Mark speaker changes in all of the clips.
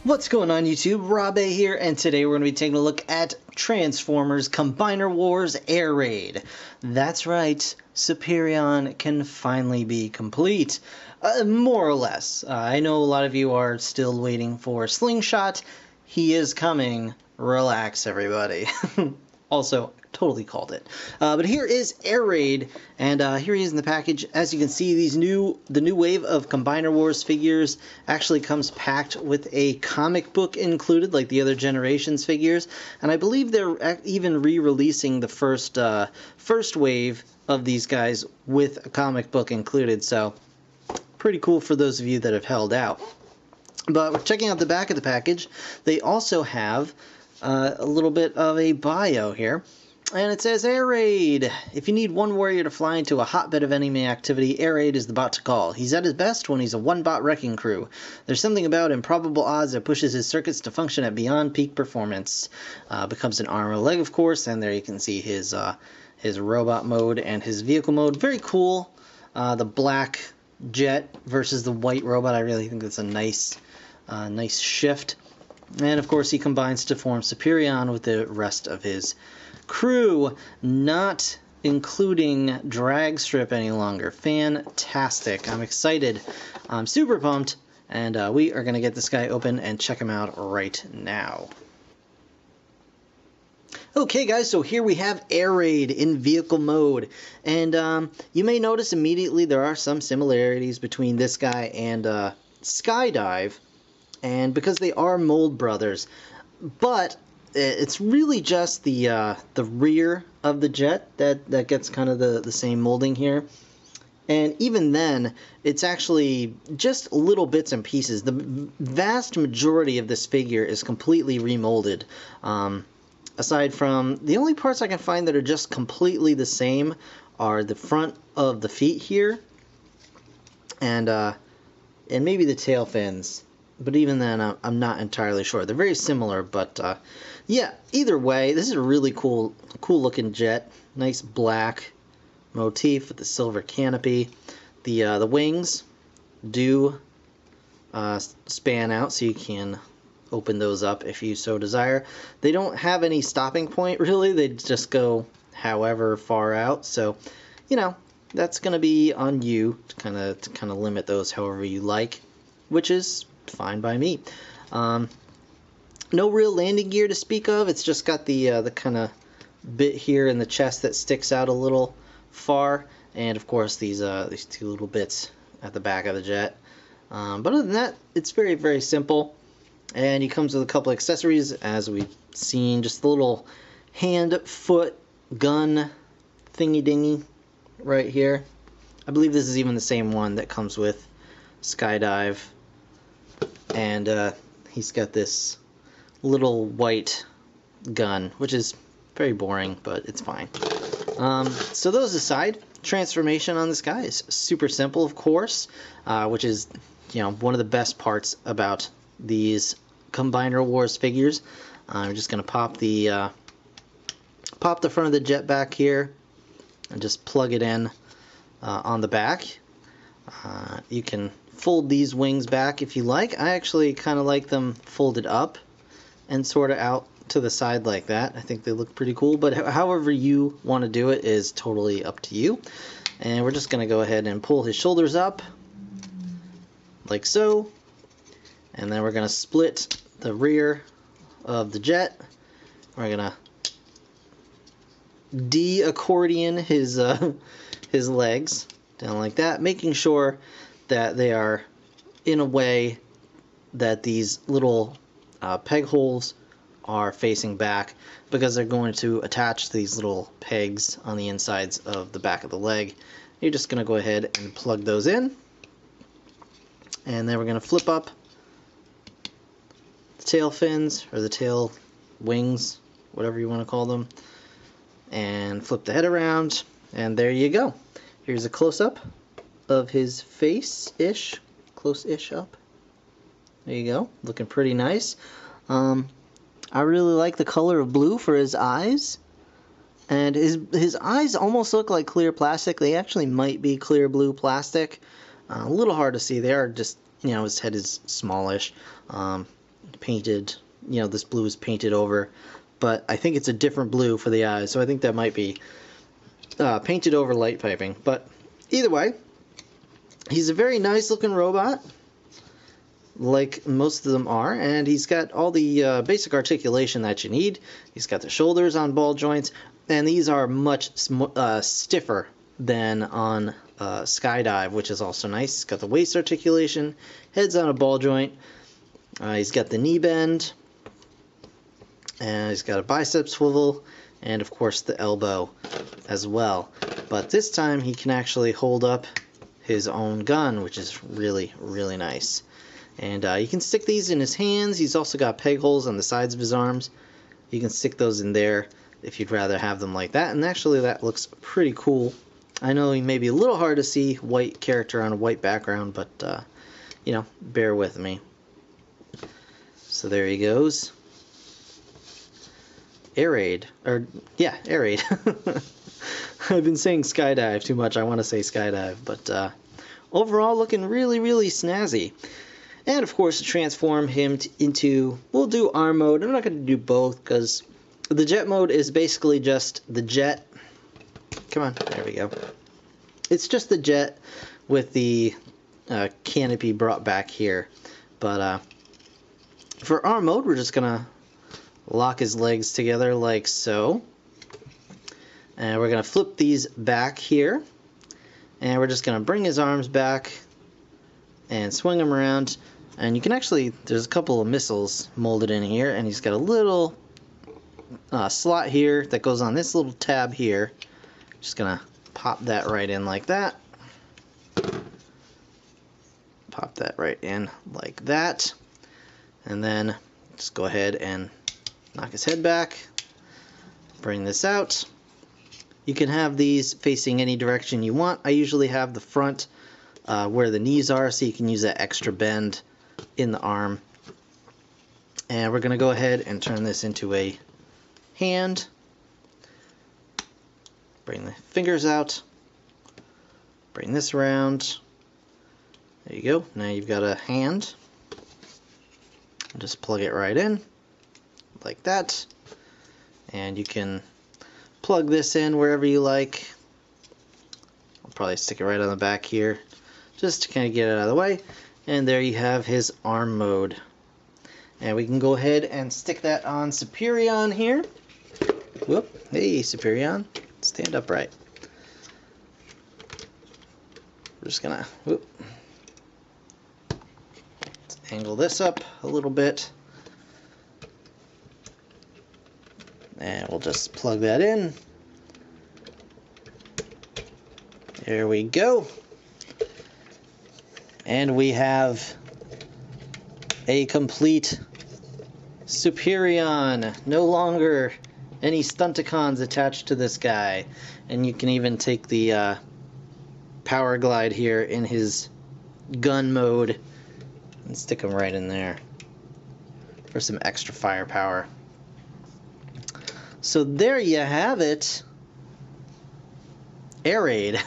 Speaker 1: What's going on YouTube? Rob A here, and today we're going to be taking a look at Transformers Combiner Wars Air Raid. That's right, Superion can finally be complete. More or less. I know a lot of you are still waiting for Slingshot. He is coming. Relax, everybody. Also, totally called it. But here is Air Raid, and here he is in the package. As you can see, the new wave of Combiner Wars figures actually comes packed with a comic book included, like the other generations figures. And I believe they're even re-releasing the first wave of these guys with a comic book included. So, pretty cool for those of you that have held out. But checking out the back of the package, they also have a little bit of a bio here, and it says Air Raid. If you need one warrior to fly into a hotbed of enemy activity, Air Raid is the bot to call. He's at his best when he's a one-bot wrecking crew. There's something about improbable odds that pushes his circuits to function at beyond peak performance. Becomes an arm and a leg, of course, and there you can see his robot mode and his vehicle mode. Very cool. The black jet versus the white robot. I really think that's a nice shift. And of course he combines to form Superion with the rest of his crew, not including drag strip any longer. Fantastic. I'm excited. I'm super pumped, and we are going to get this guy open and check him out right now. Okay guys, so here we have Air Raid in vehicle mode, and you may notice immediately there are some similarities between this guy and Skydive. And because they are mold brothers, but it's really just the rear of the jet that gets kind of the same molding here. And even then, it's actually just little bits and pieces. The vast majority of this figure is completely remolded. Aside from the only parts I can find that are just completely the same are the front of the feet here, and maybe the tail fins. But even then, I'm not entirely sure. They're very similar, but yeah, either way, this is a really cool looking jet. Nice black motif with the silver canopy. The wings do span out, so you can open those up if you so desire. They don't have any stopping point, really. They just go however far out. So, you know, that's going to be on you to kind of limit those however you like, which is fine by me. No real landing gear to speak of. It's just got the kind of bit here in the chest that sticks out a little far, and of course these two little bits at the back of the jet. But other than that, it's very, very simple, and he comes with a couple accessories, as we've seen. Just a little hand, foot, gun thingy dingy right here. I believe this is even the same one that comes with Skydive. And he's got this little white gun, which is very boring, but it's fine. So those aside, transformation on this guy is super simple, of course, which is, you know, one of the best parts about these Combiner Wars figures. I'm just going to pop the front of the jet back here and just plug it in on the back. You can fold these wings back if you like. I actually kind of like them folded up and sort of out to the side like that. I think they look pretty cool, but however you want to do it is totally up to you. And we're just going to go ahead and pull his shoulders up like so, and then we're going to split the rear of the jet. We're going to de-accordion his legs down like that, making sure that they are in a way that these little peg holes are facing back, because they're going to attach these little pegs on the insides of the back of the leg. You're just going to go ahead and plug those in, and then we're going to flip up the tail fins, or the tail wings, whatever you want to call them, and flip the head around, and there you go. Here's a close-up of his face-ish, close-ish up. There you go, looking pretty nice. I really like the color of blue for his eyes, and his eyes almost look like clear plastic. They actually might be clear blue plastic. A little hard to see. They are just, you know, his head is smallish. painted, you know, this blue is painted over, but I think it's a different blue for the eyes, so I think that might be painted over light piping. But either way, he's a very nice looking robot, like most of them are, and he's got all the basic articulation that you need. He's got the shoulders on ball joints, and these are much stiffer than on Skydive, which is also nice. He's got the waist articulation, head's on a ball joint, he's got the knee bend, and he's got a bicep swivel, and of course the elbow as well. But this time he can actually hold up his own gun, which is really, really nice. And you can stick these in his hands. He's also got peg holes on the sides of his arms. You can stick those in there if you'd rather have them like that. And actually that looks pretty cool. I know he may be a little hard to see, white character on a white background, but you know, bear with me. So there he goes. Air Raid. Or, yeah, Air Raid. I've been saying Skydive too much. I want to say Skydive. But overall, looking really, really snazzy. And, of course, to transform him into... We'll do arm mode. I'm not going to do both, because the jet mode is basically just the jet. Come on. There we go. It's just the jet with the canopy brought back here. But for arm mode, we're just going to lock his legs together like so. And we're going to flip these back here. And we're just going to bring his arms back and swing him around. And you can actually, there's a couple of missiles molded in here, and he's got a little slot here that goes on this little tab here. Just going to pop that right in like that. Pop that right in like that. And then just go ahead and knock his head back. Bring this out. You can have these facing any direction you want. I usually have the front where the knees are, so you can use that extra bend in the arm. And we're going to go ahead and turn this into a hand. Bring the fingers out. Bring this around. There you go. Now you've got a hand. Just plug it right in like that. And you can plug this in wherever you like. I'll probably stick it right on the back here just to kind of get it out of the way. And there you have his arm mode. And we can go ahead and stick that on Superion here. Whoop. Hey, Superion. Stand upright. We're just gonna whoop. Let's angle this up a little bit. And we'll just plug that in. There we go. And we have a complete Superion. No longer any Stunticons attached to this guy. And you can even take the Power Glide here in his gun mode and stick him right in there for some extra firepower. So there you have it. Air Raid.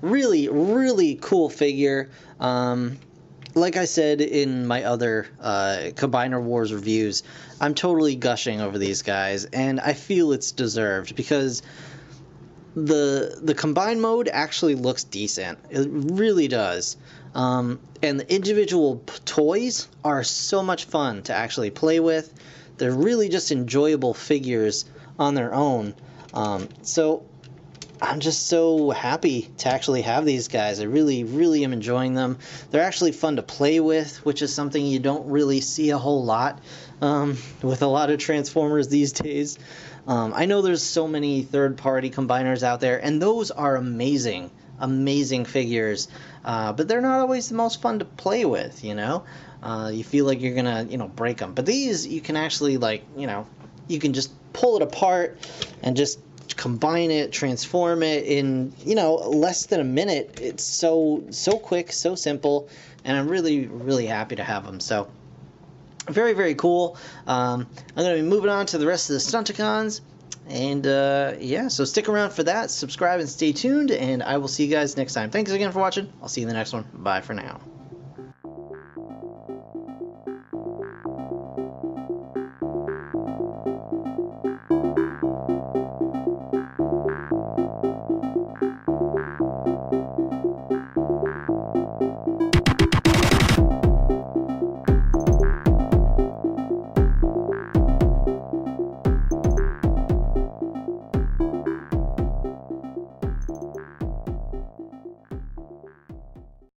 Speaker 1: Really, really cool figure. Like I said in my other Combiner Wars reviews, I'm totally gushing over these guys, and I feel it's deserved because the Combine mode actually looks decent. It really does. And the individual toys are so much fun to actually play with. They're really just enjoyable figures on their own. So I'm just so happy to actually have these guys. I really, really am enjoying them. They're actually fun to play with, which is something you don't really see a whole lot with a lot of Transformers these days. I know there's so many third-party combiners out there, and those are amazing, amazing figures. But they're not always the most fun to play with, you know? You feel like you're gonna, break them. But these, you can actually, you can just pull it apart and just combine it, transform it in, less than a minute. It's so quick, so simple, and I'm really, really happy to have them. So, very, very cool. I'm going to be moving on to the rest of the Stunticons. And, yeah, so stick around for that. Subscribe and stay tuned, and I will see you guys next time. Thanks again for watching. I'll see you in the next one. Bye for now.